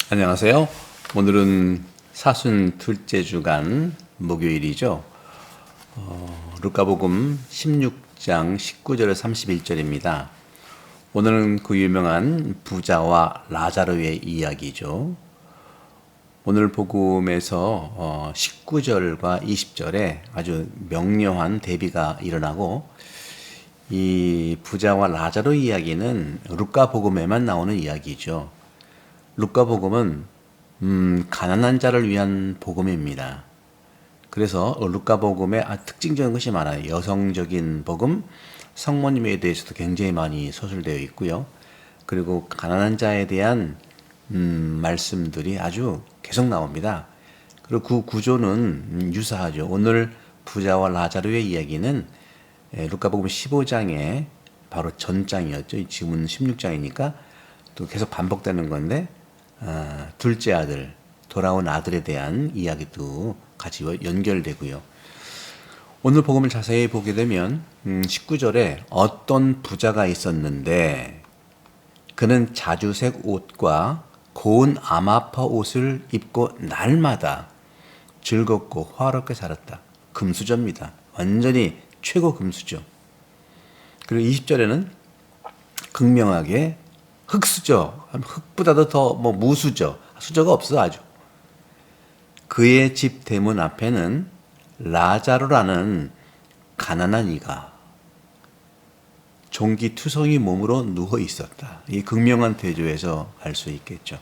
안녕하세요. 오늘은 사순 둘째 주간 목요일이죠. 루카복음 16장 19절에서 31절입니다. 오늘은 그 유명한 부자와 라자로의 이야기죠. 오늘 복음에서 19절과 20절에 아주 명료한 대비가 일어나고, 이 부자와 라자로 이야기는 루카복음에만 나오는 이야기죠. 루카복음은 가난한 자를 위한 복음입니다. 그래서 루카복음에 특징적인 것이 많아요. 여성적인 복음, 성모님에 대해서도 굉장히 많이 서술되어 있고요. 그리고 가난한 자에 대한 말씀들이 아주 계속 나옵니다. 그리고 그 구조는 유사하죠. 오늘 부자와 라자로의 이야기는 루카복음 15장의 바로 전장이었죠. 지금은 16장이니까 또 계속 반복되는 건데, 둘째 아들, 돌아온 아들에 대한 이야기도 같이 연결되고요. 오늘 복음을 자세히 보게 되면 19절에 어떤 부자가 있었는데 그는 자주색 옷과 고운 아마퍼 옷을 입고 날마다 즐겁고 화롭게 살았다. 금수저입니다. 완전히 최고 금수저. 그리고 20절에는 극명하게 흙수저, 흙보다도 더 무수저, 수저가 없어 아주. 그의 집 대문 앞에는 라자로라는 가난한 이가 종기투성이 몸으로 누워 있었다. 이 극명한 대조에서 알 수 있겠죠.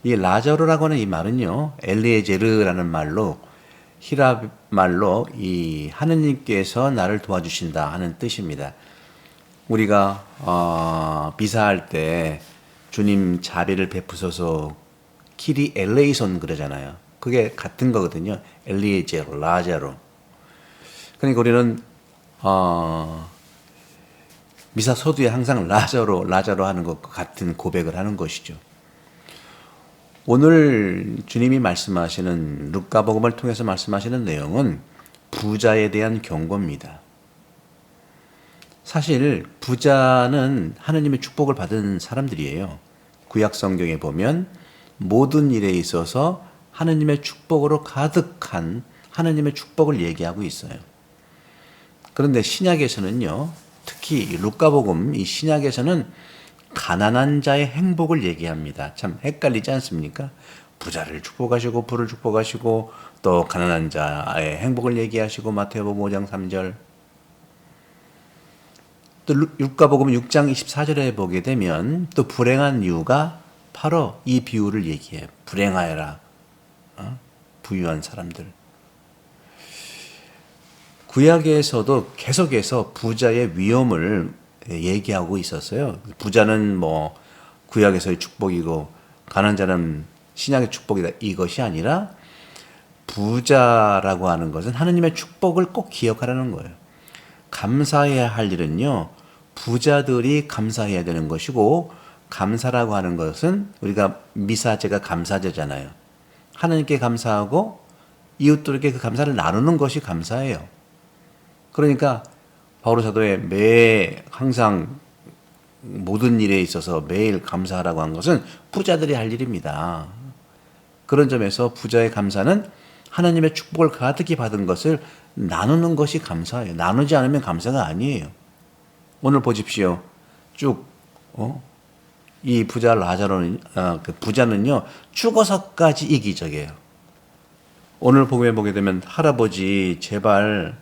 이 라자로라고 하는 이 말은요, 엘리에제르라는 말로, 히랍 말로 이 하느님께서 나를 도와주신다 하는 뜻입니다. 우리가 비사할 때 주님 자비를 베푸소서 키리 엘레이손 그러잖아요. 그게 같은 거거든요. 엘리에제로, 라자로. 그러니까 우리는 미사 서두에 항상 라자로 하는 것과 같은 고백을 하는 것이죠. 오늘 주님이 말씀하시는, 루카복음을 통해서 말씀하시는 내용은 부자에 대한 경고입니다. 사실 부자는 하느님의 축복을 받은 사람들이에요. 구약 성경에 보면 모든 일에 있어서 하느님의 축복으로 가득한 하느님의 축복을 얘기하고 있어요. 그런데 신약에서는요, 특히 루카복음 이 신약에서는 가난한 자의 행복을 얘기합니다. 참 헷갈리지 않습니까? 부자를 축복하시고 부를 축복하시고 또 가난한 자의 행복을 얘기하시고, 마태복음 5장 3절, 또 루카복음 6장 24절에 보게 되면 또 불행한 이유가 바로 이 비유를 얘기해요. 불행하여라, 부유한 사람들. 구약에서도 계속해서 부자의 위험을 얘기하고 있었어요. 부자는 구약에서의 축복이고 가난한 자는 신약의 축복이다, 이것이 아니라 부자라고 하는 것은 하느님의 축복을 꼭 기억하라는 거예요. 감사해야 할 일은요, 부자들이 감사해야 되는 것이고, 감사라고 하는 것은 우리가 미사제가 감사제잖아요. 하나님께 감사하고 이웃들에게 그 감사를 나누는 것이 감사예요. 그러니까 바울 사도의 항상 모든 일에 있어서 매일 감사하라고 한 것은 부자들이 할 일입니다. 그런 점에서 부자의 감사는 하나님의 축복을 가득히 받은 것을 나누는 것이 감사예요. 나누지 않으면 감사가 아니에요. 오늘 보십시오. 쭉 이 부자 라자로는, 그 부자는요, 죽어서까지 이기적이에요. 오늘 복음에 보게 되면 할아버지 제발,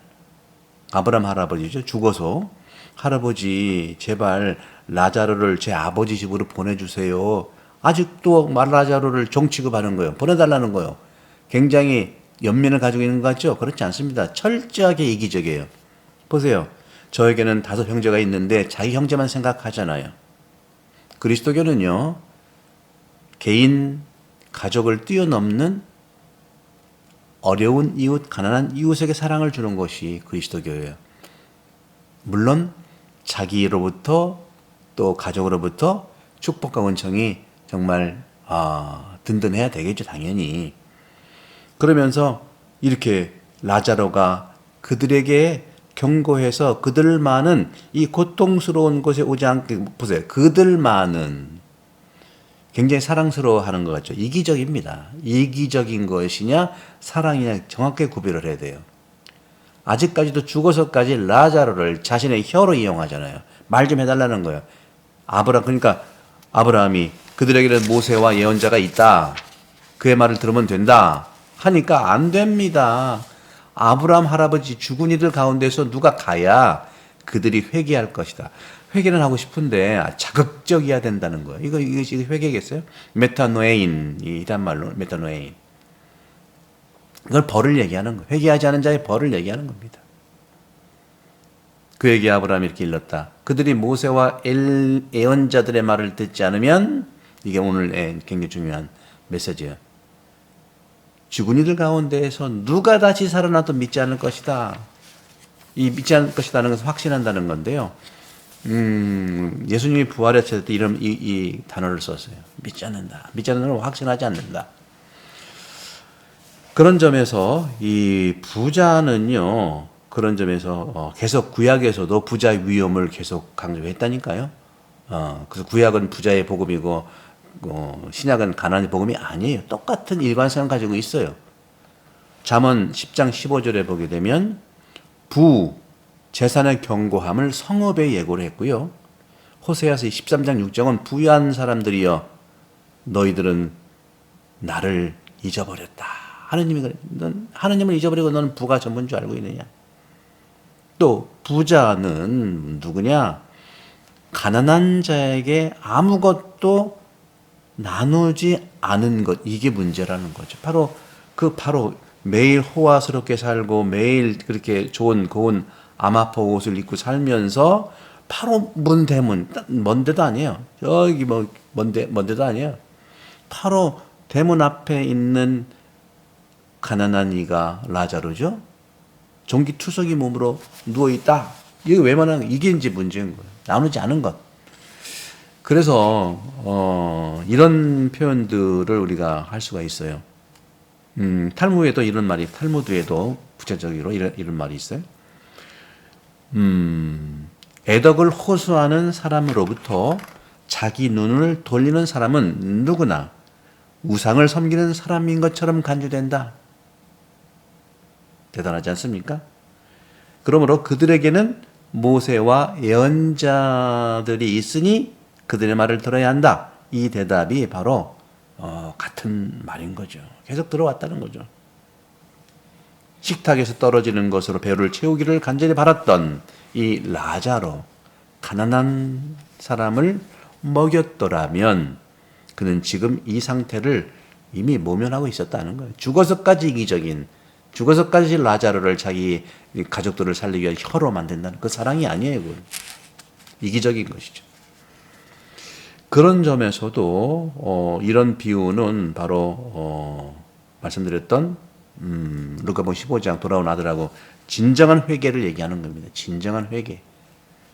아브람 할아버지죠, 죽어서 할아버지 제발 라자로를 제 아버지 집으로 보내주세요. 아직도 라자로를 종 취급하는 거예요. 보내달라는 거예요. 굉장히 연민을 가지고 있는 것 같죠? 그렇지 않습니다. 철저하게 이기적이에요. 보세요. 저에게는 5 형제가 있는데 자기 형제만 생각하잖아요. 그리스도교는요, 개인, 가족을 뛰어넘는 어려운 이웃, 가난한 이웃에게 사랑을 주는 것이 그리스도교예요. 물론 자기로부터 또 가족으로부터 축복과 은총이 정말 든든해야 되겠죠, 당연히. 그러면서 이렇게 라자로가 그들에게 경고해서 그들만은 이 고통스러운 곳에 오지 않게, 보세요. 그들만은 굉장히 사랑스러워하는 것 같죠. 이기적입니다. 이기적인 것이냐 사랑이냐 정확하게 구별을 해야 돼요. 아직까지도 죽어서까지 라자로를 자신의 혀로 이용하잖아요. 말 좀 해달라는 거예요. 그러니까 아브라함이 그들에게는 모세와 예언자가 있다. 그의 말을 들으면 된다. 하니까 안 됩니다. 아브라함 할아버지 죽은 이들 가운데서 누가 가야 그들이 회개할 것이다. 회개는 하고 싶은데 자극적이어야 된다는 거예요. 이것이 회개겠어요? 메타노에인이란 말로 메타노에인. 이걸 벌을 얘기하는 거예요. 회개하지 않은 자의 벌을 얘기하는 겁니다. 그에게 아브라함이 이렇게 일렀다. 그들이 모세와 예언자들의 말을 듣지 않으면, 이게 오늘의 굉장히 중요한 메시지예요. 죽은 이들 가운데에서 누가 다시 살아나도 믿지 않을 것이다. 이 믿지 않을 것이라는 것을 확신한다는 건데요. 예수님이 부활했을 때 이 단어를 썼어요. 믿지 않는다. 믿지 않는 걸 확신하지 않는다. 그런 점에서 이 부자는요, 그런 점에서 계속 구약에서도 부자의 위험을 계속 강조했다니까요. 그래서 구약은 부자의 복음이고 신약은 가난의 복음이 아니에요. 똑같은 일관성을 가지고 있어요. 잠언 10장 15절에 보게 되면 재산의 견고함을 성읍에 예고를 했고요. 호세아서 13장 6절은 부유한 사람들이여 너희들은 나를 잊어버렸다. 하느님을 잊어버리고 너는 부가 전부인 줄 알고 있느냐. 또 부자는 누구냐? 가난한 자에게 아무것도 나누지 않은 것, 이게 문제라는 거죠. 바로 매일 호화스럽게 살고 매일 그렇게 좋은 고운 아마포 옷을 입고 살면서 바로 문대문, 먼 데도 아니에요. 저기 먼 데도 아니에요. 바로 대문 앞에 있는 가난한 이가 라자로죠. 종기투석이 몸으로 누워있다. 이게 왜 말하는 이게 이제 문제인 거예요. 나누지 않은 것. 그래서 이런 표현들을 우리가 할 수가 있어요. 탈무드에도 이런 말이, 탈무드에도 구체적으로 이런 말이 있어요. 애덕을 호소하는 사람으로부터 자기 눈을 돌리는 사람은 누구나 우상을 섬기는 사람인 것처럼 간주된다. 대단하지 않습니까? 그러므로 그들에게는 모세와 예언자들이 있으니 그들의 말을 들어야 한다. 이 대답이 바로 같은 말인 거죠. 계속 들어왔다는 거죠. 식탁에서 떨어지는 것으로 배를 채우기를 간절히 바랐던 이 라자로, 가난한 사람을 먹였더라면 그는 지금 이 상태를 이미 모면하고 있었다는 거예요. 죽어서까지 라자로를 자기 가족들을 살리기 위해 혀로 만든다는 그 사랑이 아니에요. 그건 이기적인 것이죠. 그런 점에서도 이런 비유는 바로 말씀드렸던 루카복음 15장 돌아온 아들하고 진정한 회개를 얘기하는 겁니다. 진정한 회개.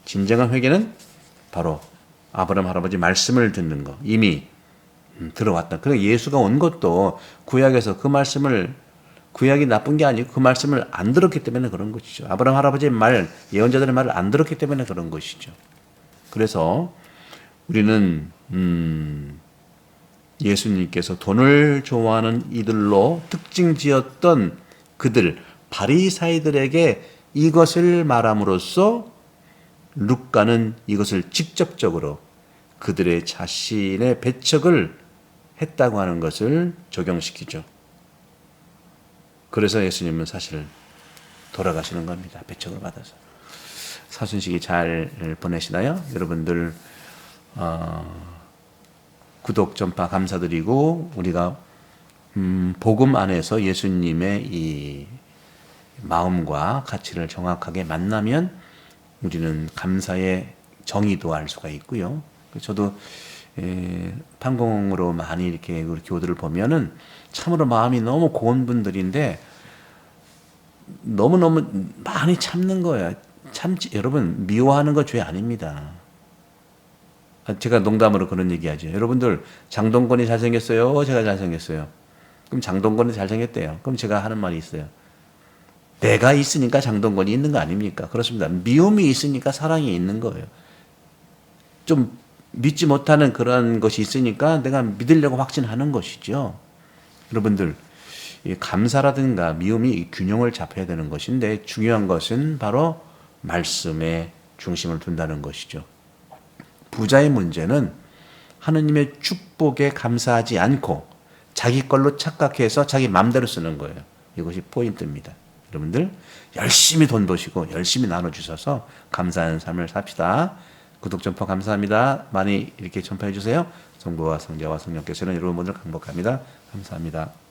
진정한 회개는 바로 아브라함 할아버지 말씀을 듣는 거. 이미 들어왔다. 그리고 예수가 온 것도 구약에서 그 말씀을, 구약이 나쁜 게 아니고 그 말씀을 안 들었기 때문에 그런 것이죠. 아브라함 할아버지의 말, 예언자들의 말을 안 들었기 때문에 그런 것이죠. 그래서 우리는 예수님께서 돈을 좋아하는 이들로 특징 지었던 그들 바리사이들에게 이것을 말함으로써 루카는 이것을 직접적으로 그들의 자신의 배척을 했다고 하는 것을 적용시키죠. 그래서 예수님은 사실 돌아가시는 겁니다. 배척을 받아서. 사순식이 잘 보내시나요? 여러분들 구독, 전파 감사드리고 우리가 복음 안에서 예수님의 이 마음과 가치를 정확하게 만나면 우리는 감사의 정의도 알 수가 있고요. 저도 판공으로 많이 이렇게 우리 교들을 보면은 참으로 마음이 너무 고운 분들인데 너무너무 많이 참는 거예요. 여러분, 미워하는 거 죄 아닙니다. 제가 농담으로 그런 얘기하죠. 여러분들, 장동건이 잘생겼어요? 제가 잘생겼어요? 그럼 장동건이 잘생겼대요. 그럼 제가 하는 말이 있어요. 내가 있으니까 장동건이 있는 거 아닙니까? 그렇습니다. 미움이 있으니까 사랑이 있는 거예요. 좀 믿지 못하는 그런 것이 있으니까 내가 믿으려고 확신하는 것이죠. 여러분들, 이 감사라든가 미움이 이 균형을 잡혀야 되는 것인데 중요한 것은 바로 말씀에 중심을 둔다는 것이죠. 부자의 문제는 하느님의 축복에 감사하지 않고 자기 걸로 착각해서 자기 마음대로 쓰는 거예요. 이것이 포인트입니다. 여러분들 열심히 돈 버시고 열심히 나눠주셔서 감사하는 삶을 삽시다. 구독, 전파 감사합니다. 많이 이렇게 전파해 주세요. 성부와 성자와 성령께서는 여러분 모두를 강복합니다. 감사합니다.